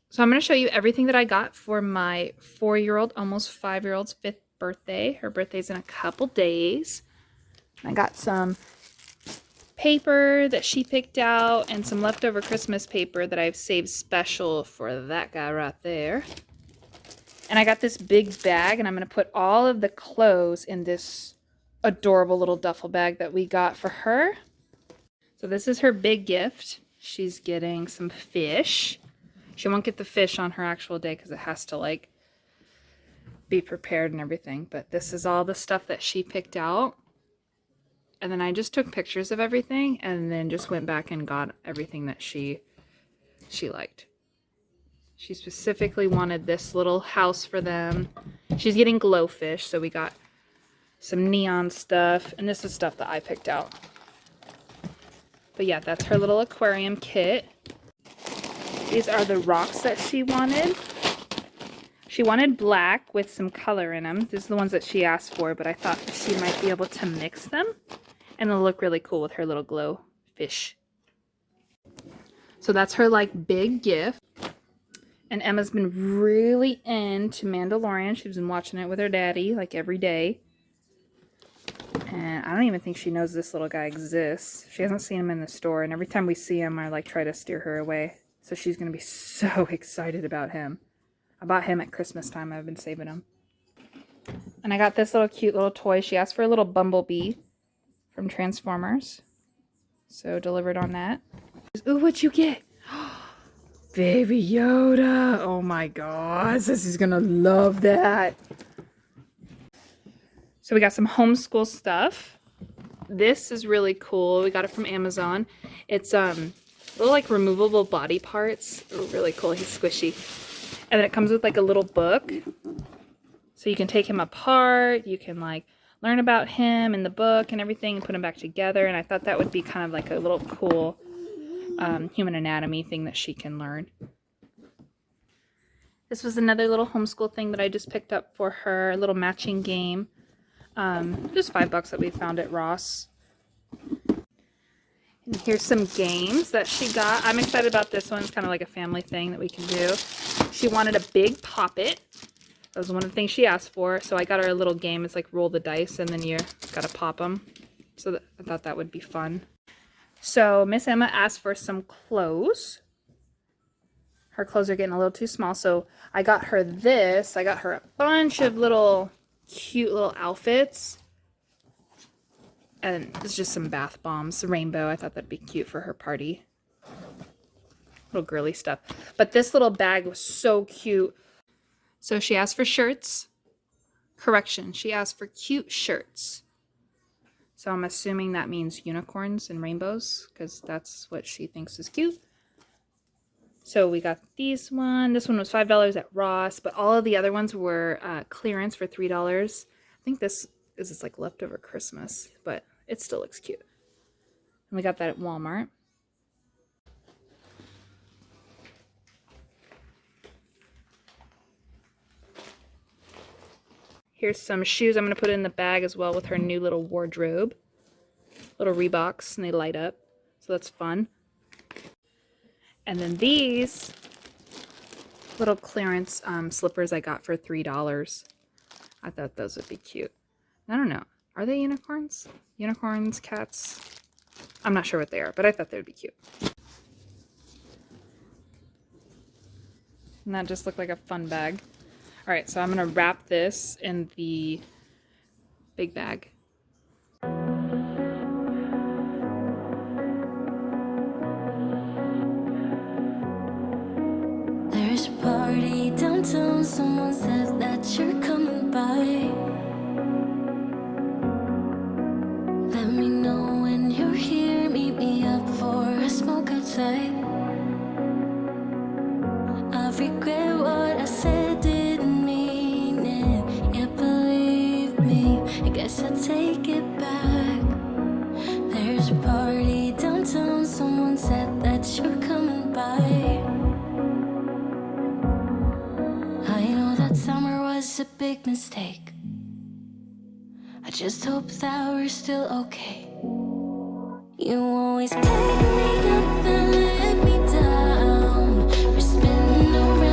So I'm going to show you everything that I got for my 4-year-old, almost 5-year-old's 5th birthday. Her birthday's in a couple days. I got some paper that she picked out and some leftover Christmas paper that I've saved special for that guy right there. And I got this big bag, and I'm going to put all of the clothes in this adorable little duffel bag that we got for her. So this is her big gift. She's getting some fish. She won't get the fish on her actual day because it has to like be prepared and everything. But this is all the stuff that she picked out. And then I just took pictures of everything and then just went back and got everything that she liked. She specifically wanted this little house for them. She's getting glowfish, so we got some neon stuff. And this is stuff that I picked out. But yeah, that's her little aquarium kit. These are the rocks that she wanted. She wanted black with some color in them. These are the ones that she asked for, but I thought she might be able to mix them. And they'll look really cool with her little glow fish. So that's her like big gift. And Emma's been really into Mandalorian. She's been watching it with her daddy like every day. And I don't even think she knows this little guy exists. She hasn't seen him in the store. And every time we see him, I like try to steer her away. So she's going to be so excited about him. I bought him at Christmas time. I've been saving him. And I got this little cute little toy. She asked for a little Bumblebee from Transformers. So delivered on that. Ooh, what'd you get? Baby Yoda. Oh my gosh. This is going to love that. So we got some homeschool stuff. This is really cool. We got it from Amazon. It's little like removable body parts. Oh, really cool. He's squishy. And then it comes with like a little book. So you can take him apart. You can like learn about him in the book and everything and put him back together. And I thought that would be kind of like a little cool human anatomy thing that she can learn. This was another little homeschool thing that I just picked up for her. A little matching game. Just $5 that we found at Ross. And here's some games that she got. I'm excited about this one. It's kind of like a family thing that we can do. She wanted a big poppet. That was one of the things she asked for. So I got her a little game. It's like roll the dice and then you gotta pop them. So I thought that would be fun. So Miss Emma asked for some clothes. Her clothes are getting a little too small. So I got her this. I got her a bunch of little cute little outfits. And it's just some bath bombs, rainbow. I thought that'd be cute for her party. Little girly stuff. But this little bag was so cute. So she asked for shirts. Correction, she asked for cute shirts. So I'm assuming that means unicorns and rainbows, because that's what she thinks is cute. So we got these one. This one was $5 at Ross, but all of the other ones were clearance for $3. I think this is like leftover Christmas, but it still looks cute. And we got that at Walmart. Here's some shoes I'm going to put in the bag as well with her new little wardrobe. Little Reeboks, and they light up. So that's fun. And then these little clearance slippers I got for $3. I thought those would be cute. I don't know. Are they unicorns? Unicorns, cats? I'm not sure what they are, but I thought they would be cute. And that just looked like a fun bag. All right, so I'm going to wrap this in the big bag. There's a party downtown, someone said that you're coming by. Let me know when you're here, meet me up for a smoke outside. I regret what I said, didn't mean it. Yeah, believe me, I guess I'll take it back. There's a party downtown, someone said that you're coming by. I know that summer was a big mistake. I just hope that we're still okay. You always pick me up and let me down. We're spinning around.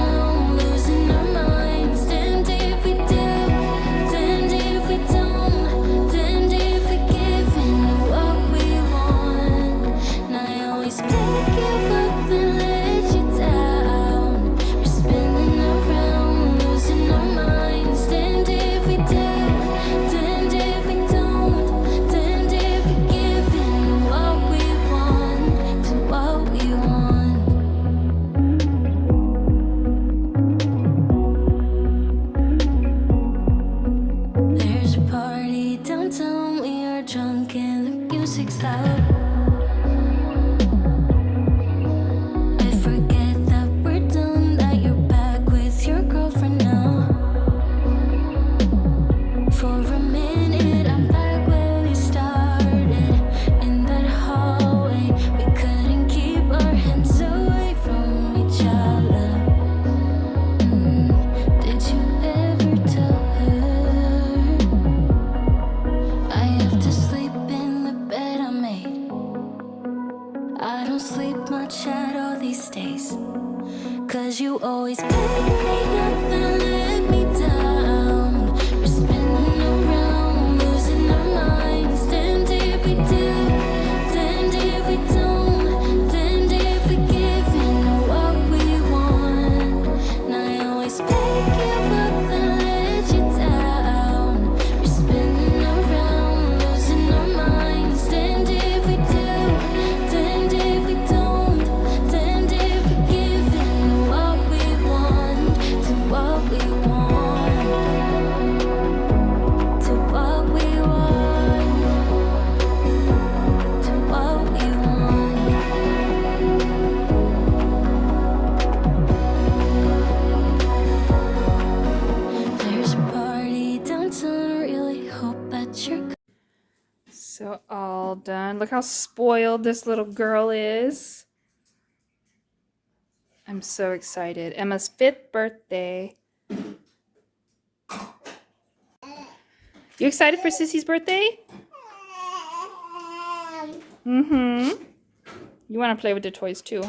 'cause you always pick me up and let me down. We're spinning around, losing our minds. Damned if we do, damned if we don't, damned if we give in what we want. And I always pick you up and let you down. We're spinning around, losing our minds. Damned if we do, damned if we don't, damned if we give in what we want, to what we want, to what we want, to what we want. There's a party downtown, really hope that you're So all done. Look how spoiled this little girl is. I'm so excited. Emma's 5th birthday. You excited for Sissy's birthday? Mm-hmm. You want to play with the toys too, huh?